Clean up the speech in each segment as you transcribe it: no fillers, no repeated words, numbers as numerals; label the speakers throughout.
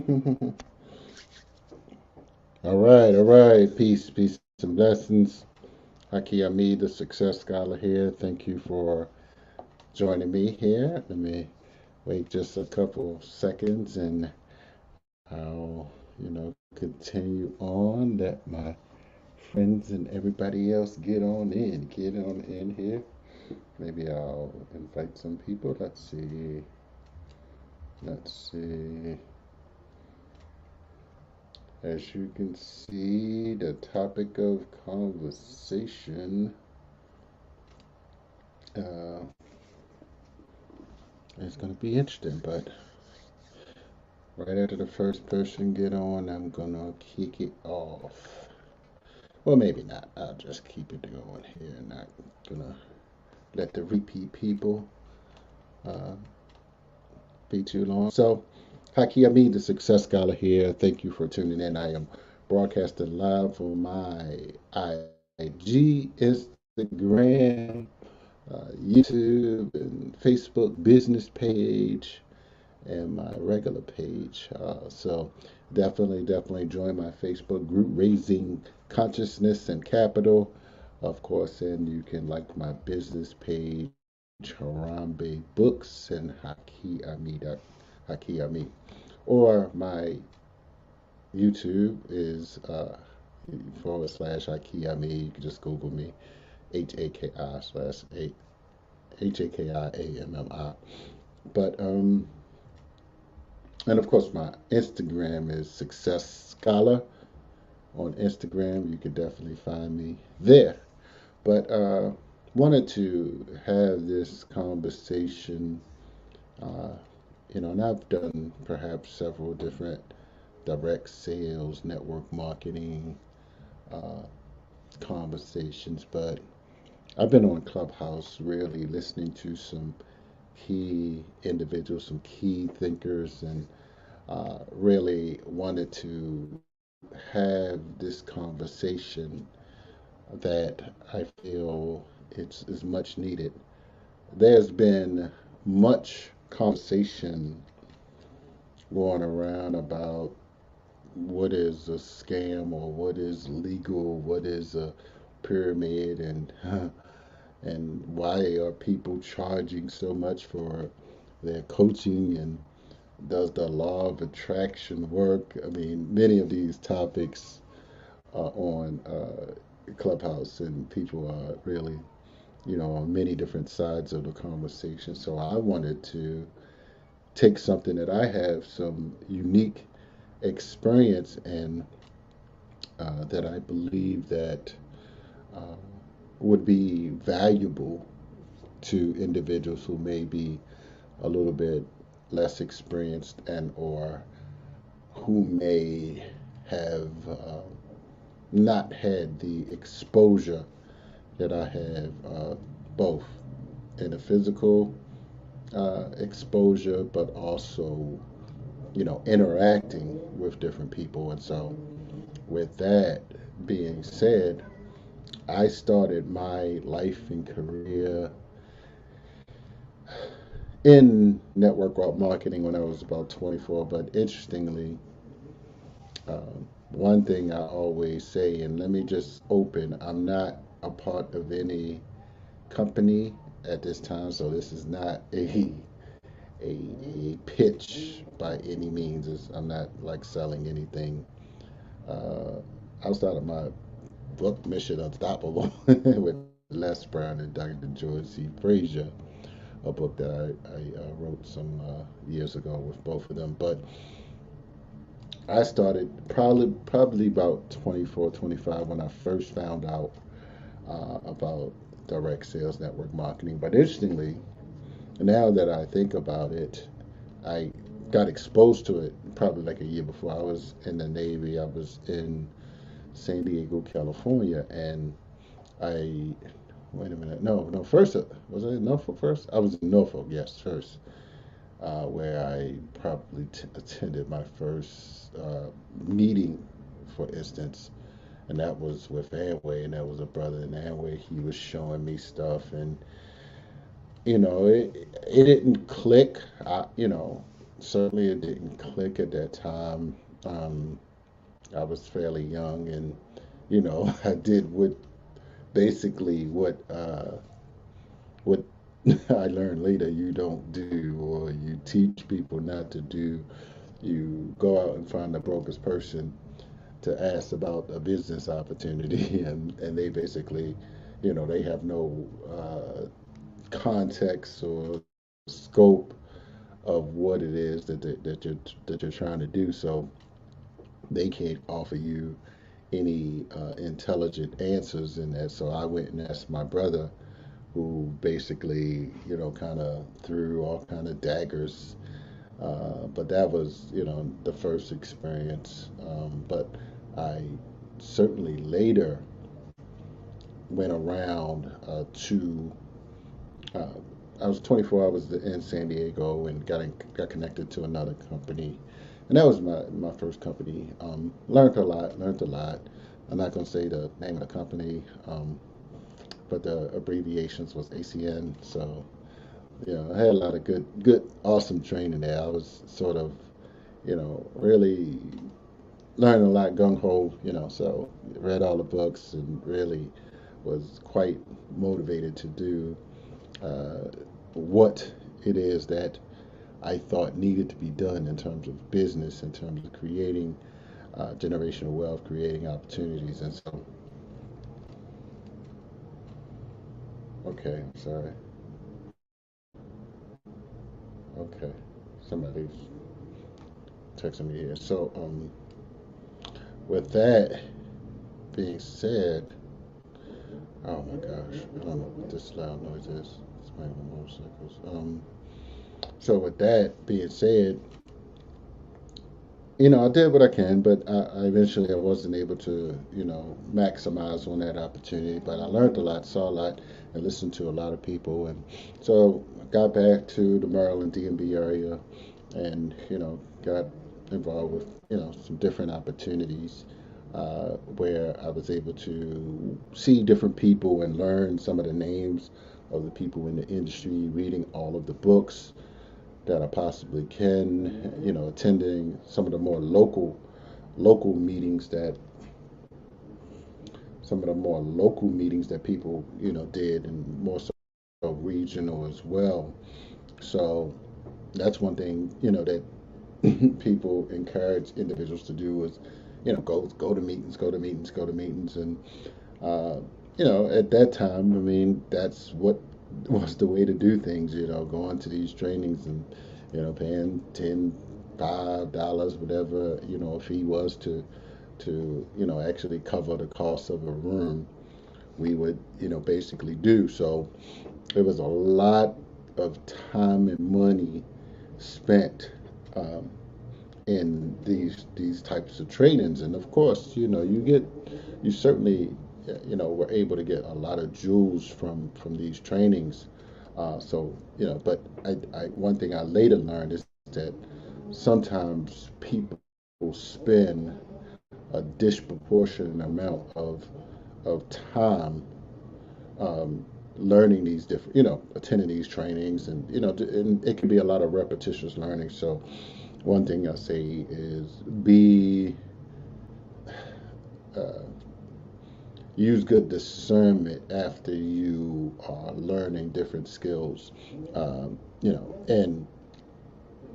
Speaker 1: All right. Peace, peace, and blessings. Haki Ami, the Success Scholar here. Thank you for joining me here. Let me wait just a couple seconds and I'll, continue on. Let my friends and everybody else get on in here. Maybe I'll invite some people. Let's see. As you can see, the topic of conversation uh, is going to be interesting. But right after the first person get on, I'm going to kick it off. Well, maybe not. I'll just keep it going here. Not going to let the repeat people uh, be too long. So, Haki Amin, the Success Scholar here. Thank you for tuning in. I am broadcasting live on my IG, Instagram, YouTube, and Facebook business page, and my regular page. So definitely join my Facebook group, Raising Consciousness and Capital, of course, and you can like my business page, Harambe Books and Haki Ami. Or my YouTube is / Haki Ami. You can just Google me, HAKI/HAKIAMMI. But and of course, my Instagram is Success Scholar. On Instagram, you can definitely find me there. But wanted to have this conversation, uh, and I've done perhaps several different direct sales, network marketing uh, conversations, but I've been on Clubhouse really listening to some key individuals, some key thinkers, and really wanted to have this conversation that I feel is much needed. There's been much conversation going around about what is a scam or what is legal, what is a pyramid, and and why are people charging so much for their coaching, and does the law of attraction work? I mean, many of these topics are on Clubhouse, and people are really, on many different sides of the conversation. So I wanted to take something that I have some unique experience in, that I believe that uh, would be valuable to individuals who may be a little bit less experienced and or who may have not had the exposure that I have, both in the physical exposure, but also, interacting with different people. And so, with that being said, I started my life and career in network marketing when I was about 24. But interestingly, one thing I always say, and let me just open, I'm not a part of any company at this time, so this is not a pitch by any means. I'm not like selling anything uh, outside of my book, Mission Unstoppable, with Les Brown and Dr. George C. Frazier, a book that I wrote some years ago with both of them. But I started probably about 24, 25 when I first found out about direct sales network marketing. But interestingly, now that I think about it, I got exposed to it probably like a year before. I was in the Navy. I was in San Diego, California, and I wait a minute. No. First, was I in Norfolk first? I was in Norfolk, yes, first, where I probably attended my first meeting, for instance, and that was with Amway, and that was a brother in Amway. He was showing me stuff, and it didn't click. certainly it didn't click at that time. Um, I was fairly young, and I did what I learned later you don't do, or you teach people not to do. You go out and find the brokest person to ask about a business opportunity, and they basically, they have no context or scope of what it is that you're trying to do. So they can't offer you any intelligent answers in that. So I went and asked my brother, who basically, kind of threw all kind of daggers. But that was, the first experience. But I certainly later went around to. Uh, I was 24. I was in San Diego and got connected to another company, and that was my first company. Learned a lot. Learned a lot. I'm not going to say the name of the company, but the abbreviations was ACN. So I had a lot of good, awesome training there. I was sort of, really learning a lot gung ho. So read all the books and really was quite motivated to do uh, what it is that I thought needed to be done in terms of business, in terms of creating generational wealth, creating opportunities. And so, okay, I'm sorry. Okay, somebody's texting me here. So, with that being said, oh my gosh, I don't know what this loud noise is. It's my motorcycles. So with that being said, I did what I can, but I eventually I wasn't able to, maximize on that opportunity. But I learned a lot, saw a lot, and listened to a lot of people. And so I got back to the Maryland DMV area, and got involved with some different opportunities where I was able to see different people and learn some of the names of the people in the industry, reading all of the books that I possibly can, attending some of the more local meetings that people, did, and more so regional as well. So that's one thing, that people encourage individuals to do is, go to meetings, go to meetings, go to meetings, and uh, at that time, I mean, that's what was the way to do things. Going to these trainings and paying $5, whatever a fee was to actually cover the cost of a room. We would basically do so. It was a lot of time and money spent um, in these types of trainings, and of course, you certainly were able to get a lot of jewels from these trainings. So but one thing I later learned is that sometimes people spend a disproportionate amount of time um, learning these different, attending these trainings, and and it can be a lot of repetitious learning. So one thing I say is be uh, use good discernment after you are learning different skills. And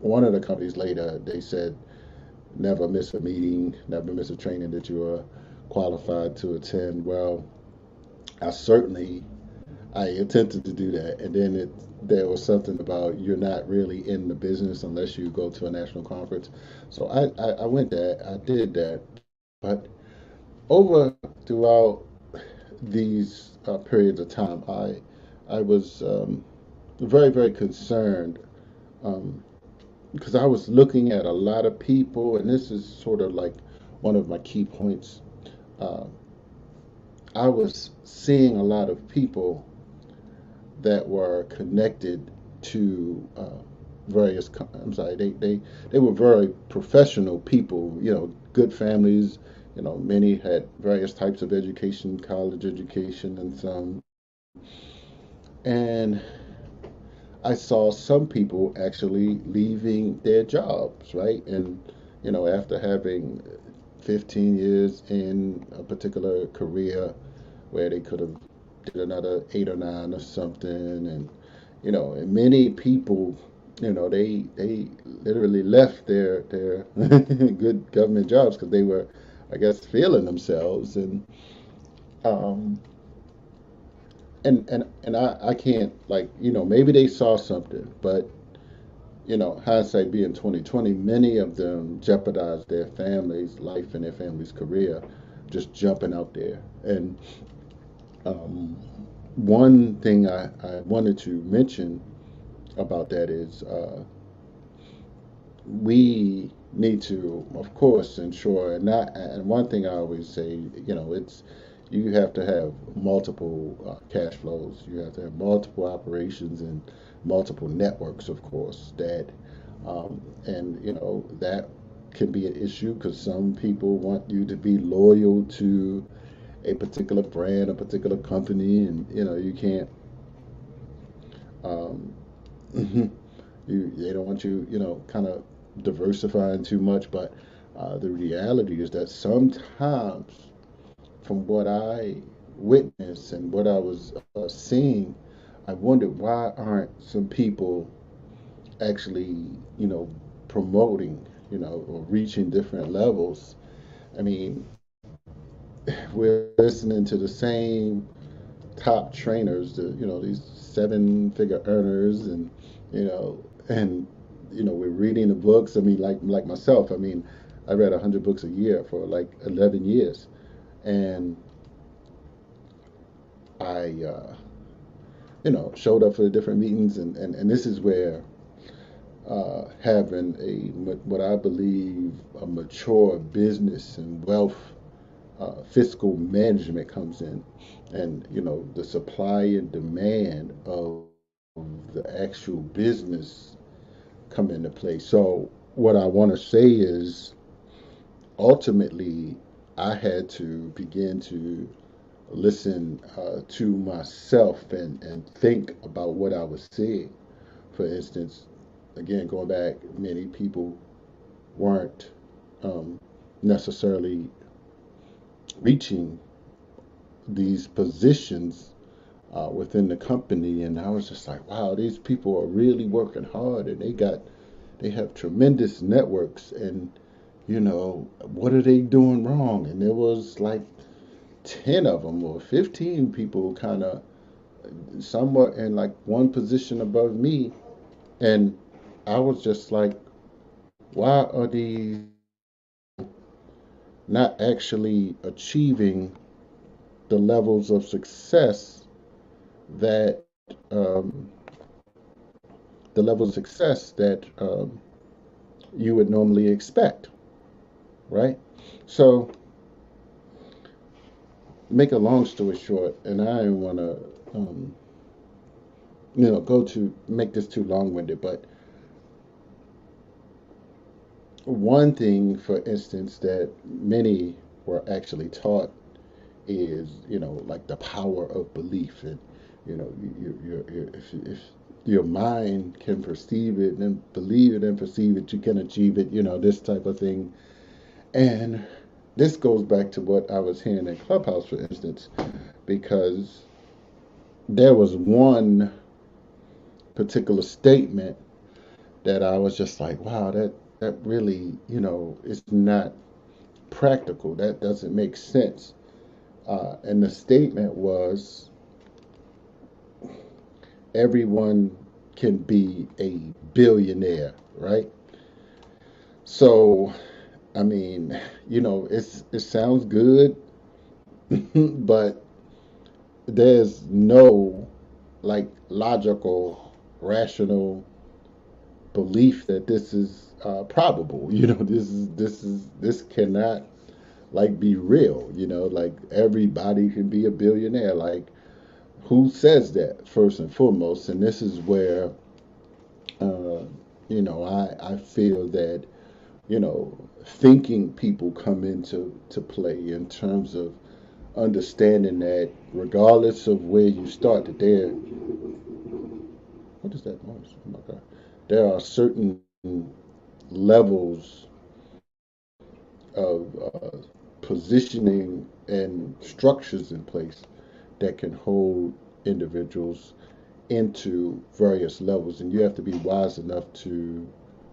Speaker 1: one of the companies later they said never miss a meeting, never miss a training that you are qualified to attend. Well, I certainly I attempted to do that, and then there was something about you're not really in the business unless you go to a national conference. So I went there, I did that, but over throughout these periods of time, I was very concerned um, because I was looking at a lot of people, and this is sort of like one of my key points. Uh, I was seeing a lot of people that were connected to various. I'm sorry, they were very professional people. Good families. Many had various types of education, college education, and some. And I saw some people actually leaving their jobs, right? And, after having 15 years in a particular career where they could have did another 8 or 9 or something, and many people, they literally left their good government jobs because they were, I guess, feeling themselves, um, and I can't, like, maybe they saw something, but hindsight being 2020, many of them jeopardized their family's life and their family's career just jumping out there. And um, one thing I wanted to mention about that is we need to, of course, ensure, and one thing I always say, it's you have to have multiple cash flows. You have to have multiple operations and multiple networks, of course. And that can be an issue because some people want you to be loyal to a particular brand, a particular company, and you can't. Um, they don't want you, kind of diversifying too much. But the reality is that sometimes, from what I witnessed and what I was seeing, I wondered why aren't some people actually, promoting, or reaching different levels. I mean, we're listening to the same top trainers, these 7-figure earners, and we're reading the books. I mean, like myself. I mean, I read 100 books a year for like 11 years, and I, showed up for the different meetings, and this is where having what I believe a mature business and wealth fiscal management comes in, and the supply and demand of the actual business come into play. So what I want to say is ultimately I had to begin to listen to myself and think about what I was saying. For instance, again, going back, many people weren't um, necessarily reaching these positions within the company, and I was just like, wow, these people are really working hard, and they have tremendous networks, and what are they doing wrong? And there was like 10 of them or 15 people kind of somewhat in like one position above me, and I was just like, why are these not actually achieving the levels of success that um, you would normally expect, right? So, make a long story short, and I don't want to, um, go to make this too long-winded, but one thing, for instance, that many were actually taught is, like the power of belief, and if your mind can perceive it and believe it and perceive it, you can achieve it. This type of thing. And this goes back to what I was hearing in Clubhouse, for instance, because there was one particular statement that I was just like, wow, that really, is not practical. That doesn't make sense. And the statement was, everyone can be a billionaire, right? So, I mean, it sounds good, but there's no like logical, rational belief that this is probable. This cannot like be real. Like everybody can be a billionaire. Like who says that first and foremost? And this is where uh, I feel that thinking people come into to play in terms of understanding that regardless of where you start, that What is that noise? Oh my God. There are certain levels of positioning and structures in place that can hold individuals into various levels, and you have to be wise enough to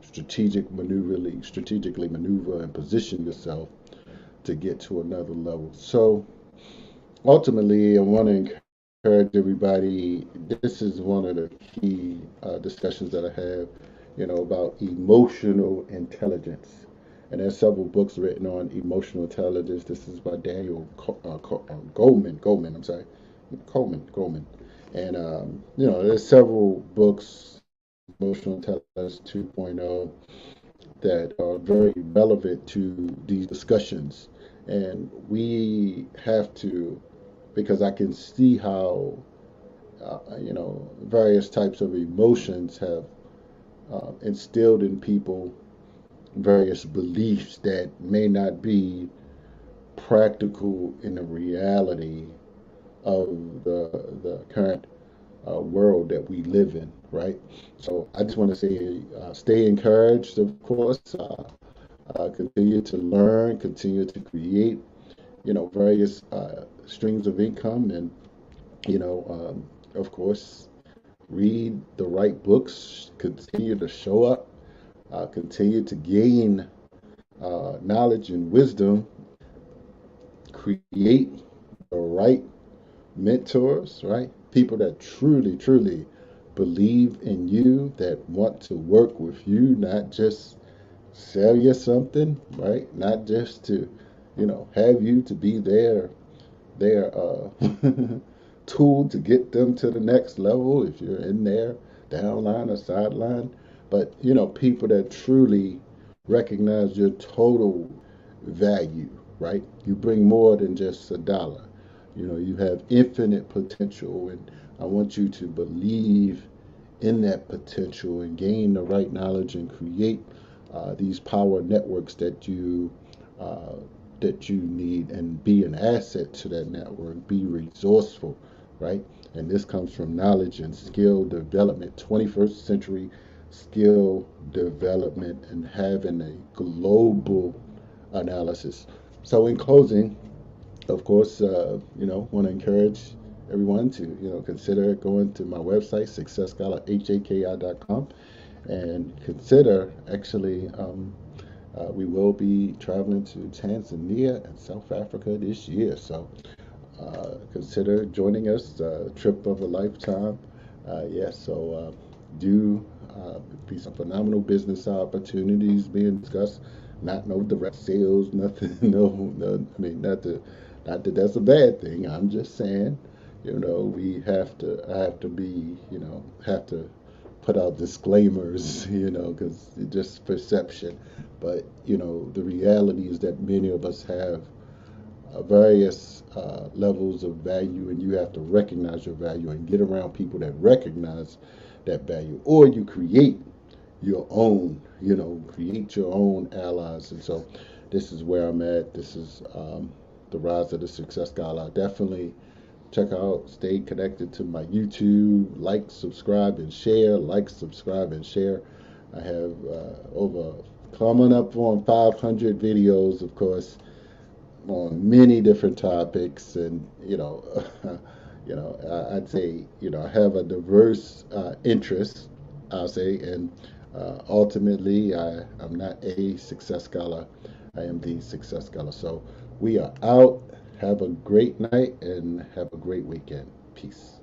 Speaker 1: strategically maneuver and position yourself to get to another level. So ultimately, I want to encourage everybody. This is one of the key discussions that I have, about emotional intelligence. And there's several books written on emotional intelligence. This is by Daniel Goleman. Goleman, I'm sorry, Coleman. And there's several books, Emotional Intelligence 2.0, that are very relevant to these discussions. And we have to, because I can see how, various types of emotions have instilled in people various beliefs that may not be practical in the reality of the current world that we live in, right? So I just want to say, stay encouraged, of course. Continue to learn, continue to create, various streams of income, and of course, read the right books. Continue to show up. Continue to gain knowledge and wisdom. Create the right mentors, right? People that truly, truly believe in you, that want to work with you, not just sell you something, right? Not just to, have you to be their tool to get them to the next level if you're in there, downline or sideline. But, people that truly recognize your total value, right? You bring more than just a dollar. You have infinite potential, and I want you to believe in that potential and gain the right knowledge and create these power networks uh, that you need, and be an asset to that network. Be resourceful, right? And this comes from knowledge and skill development, 21st century skill development, and having a global analysis. So, in closing, of course, want to encourage everyone to, consider going to my website, successscholarhaki.com, and consider actually, we will be traveling to Tanzania and South Africa this year. So consider joining us, trip of a lifetime. Yes, so do be some phenomenal business opportunities being discussed. Not no direct sales, nothing. No, I mean, not that that's a bad thing. I'm just saying, we have to, I have to be, have to put out disclaimers, because it's just perception. But, the reality is that many of us have various levels of value, and you have to recognize your value and get around people that recognize that value, or you create your own, create your own allies. And so this is where I'm at. This is the rise of the Success Scholar. Definitely check out, stay connected to my YouTube, like, subscribe, and share. Like, subscribe, and share. I have over coming up on 500 videos, of course, on many different topics, and I'd say, I have a diverse interest, I'll say, and ultimately, I'm not a success scholar. I am the success scholar. So we are out. Have a great night and have a great weekend. Peace.